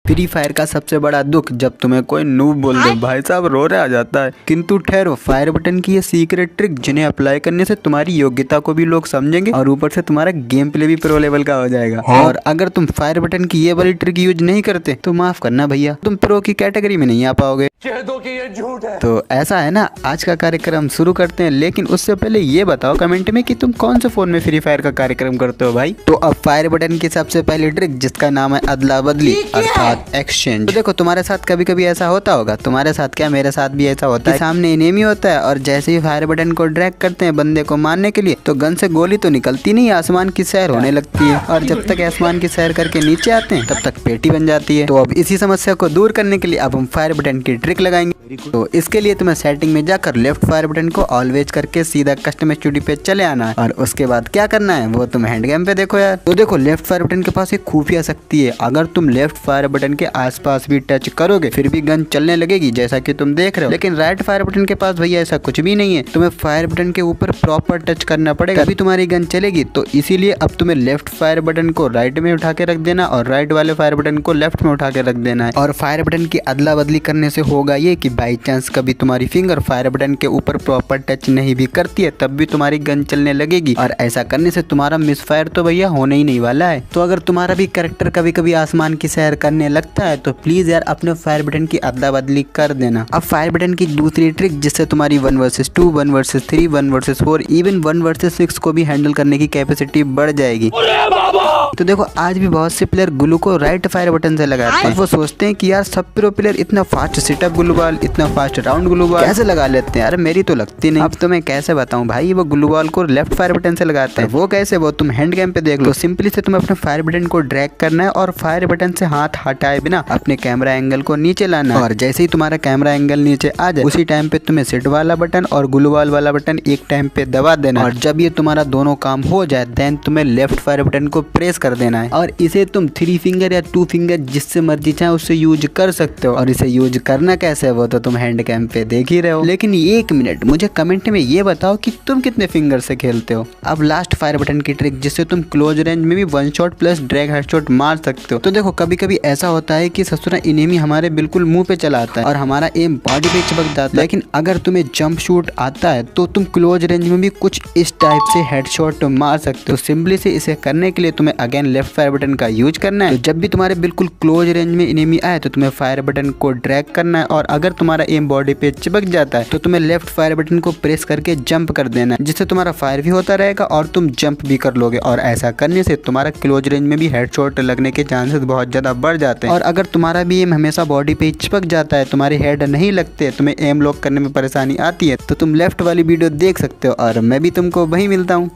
Free fire का सबसे बड़ा दुख जब तुम्हें कोई नूब बोल दे भाई साहब रोने आ जाता है। किंतु ठहरो, फायर बटन की ये सीक्रेट ट्रिक जिन्हें अप्लाई करने से तुम्हारी योग्यता को भी लोग समझेंगे और ऊपर से तुम्हारा गेम प्ले भी प्रो लेवल का हो जाएगा। और अगर तुम फायर बटन की ये वाली ट्रिक यूज नहीं करते तो माफ करना भैया, तुम प्रो की कैटेगरी में नहीं आ पाओगे। कह दो कि ये झूठ है। तो ऐसा है ना, आज का कार्यक्रम शुरू करते हैं, लेकिन उससे पहले ये बताओ कमेंट में कि तुम कौन से फोन में फ्री फायर का कार्यक्रम करते हो भाई। तो अब फायर बटन की सबसे पहली ट्रिक जिसका नाम है अदला बदली अर्थात एक्सचेंज। तो देखो तुम्हारे साथ कभी कभी ऐसा होता होगा, तुम्हारे साथ क्या मेरे साथ भी ऐसा होता है। सामने एनिमी होता है और जैसे ही फायर बटन को ड्रैग करते हैं बंदे को मारने के लिए तो गन से गोली तो निकलती नहीं, आसमान की सैर होने लगती है और जब तक आसमान की सैर करके नीचे आते हैं तब तक पेटी बन जाती है। तो अब इसी समस्या को दूर करने के लिए अब हम फायर बटन की ट्रिक लगाएंगे। तो इसके लिए तुम्हें सेटिंग में जाकर लेफ्ट फायर बटन को ऑलवेज करके सीधा कस्टम स्टूडियो पे चले आना है और उसके बाद क्या करना है वो तुम हैंड गेम पे देखो यार। तो देखो लेफ्ट फायर बटन के पास एक खुफिया शक्ति है, अगर तुम लेफ्ट फायर बटन के आसपास भी टच करोगे फिर भी गन चलने लगेगी जैसा कि तुम देख रहे हो। लेकिन राइट फायर बटन के पास भैया ऐसा कुछ भी नहीं है, तुम्हें फायर बटन के ऊपर प्रॉपर टच करना पड़ेगा तभी तुम्हारी गन चलेगी। तो इसीलिए अब तुम्हें लेफ्ट फायर बटन को राइट में उठा के रख देना और राइट वाले फायर बटन को लेफ्ट में उठा के रख देना है। और फायर बटन की अदला बदली करने से होगा ये कि बाई चांस कभी तुम्हारी फिंगर फायर बटन के ऊपर प्रॉपर टच नहीं भी करती है तब भी तुम्हारी गन चलने लगेगी और ऐसा करने से तुम्हारा मिस फायर तो भैया होने ही नहीं वाला है। तो अगर तुम्हारा भी कैरेक्टर कभी कभी आसमान की सैर करने लगता है तो प्लीज यार अपने फायर बटन की अदला बदली कर देना। अब फायर बटन की दूसरी ट्रिक जिससे तुम्हारी 1 versus 2, 1 versus 3, 1 versus 4, even 1 versus 6 को भी हैंडल करने की कैपेसिटी बढ़ जाएगी। तो देखो आज भी बहुत से प्लेयर ग्लू को राइट फायर बटन से लगाते हैं। वो सोचते हैं कि यार सब प्रो प्लेयर इतना फास्ट सिटअप ग्लू बॉल, इतना फास्ट राउंड ग्लू बॉल कैसे लगा लेते हैं यार, मेरी तो लगती नहीं। अब तो मैं कैसे बताऊं भाई, वो ग्लू बॉल को लेफ्ट फायर बटन से लगाते हैं। वो कैसे, वो तुम हैंड गेम पे देख लो। सिंपली से तुम्हें अपने फायर बटन को ड्रैग करना है और फायर बटन से हाथ हटाए बिना अपने कैमरा एंगल को नीचे लाना है और जैसे ही तुम्हारा कैमरा एंगल नीचे आ जाए उसी टाइम पे तुम्हें सिट वाला बटन और ग्लू बॉल वाला बटन एक टाइम पे दबा देना और जब ये तुम्हारा दोनों काम हो जाए देन तुम्हें लेफ्ट फायर बटन को प्रेस कर देना है। और इसे तुम 3 फिंगर या 2 फिंगर जिससे मर्जी चाहे उससे यूज कर सकते हो। और इसे यूज करना कैसे है वो तो तुम हैंड कैम पे देख ही रहे हो। लेकिन 1 मिनट मुझे कमेंट में ये बताओ कि तुम कितने फिंगर से खेलते हो। अब लास्ट फायर बटन की ट्रिक जिससे तुम क्लोज रेंज में भी 1 शॉट प्लस ड्रैग हेडशॉट मार सकते हो। तो देखो कभी कभी ऐसा होता है कि ससुरा एनिमी हमारे बिल्कुल मुंह पे चला आता है और हमारा एम बॉडी पे चिपक जाता है। लेकिन अगर तुम्हें जंप शूट आता है तो तुम क्लोज रेंज में भी कुछ इस टाइप से हेडशॉट मार सकते हो। सिंपली से इसे करने के लिए तुम्हें अगेन लेफ्ट फायर बटन का यूज करना है। तो जब भी तुम्हारे बिल्कुल क्लोज रेंज में एनिमी आए तो तुम्हें फायर बटन को ड्रैग करना है और अगर तुम्हारा एम बॉडी पे चिपक जाता है तो तुम्हें लेफ्ट फायर बटन को प्रेस करके जंप कर देना है जिससे तुम्हारा फायर भी होता रहेगा और तुम जंप भी कर लोगे। और ऐसा करने से तुम्हारा क्लोज रेंज में भी हेडशॉट लगने के चांसेस बहुत ज्यादा बढ़ जाते हैं। और अगर तुम्हारा भी एम हमेशा बॉडी पे चिपक जाता है, तुम्हारे हेड नहीं लगते, तुम्हें एम लॉक करने में परेशानी आती है तो तुम लेफ्ट वाली वीडियो देख सकते हो और मैं भी तुमको वहीं मिलता हूँ।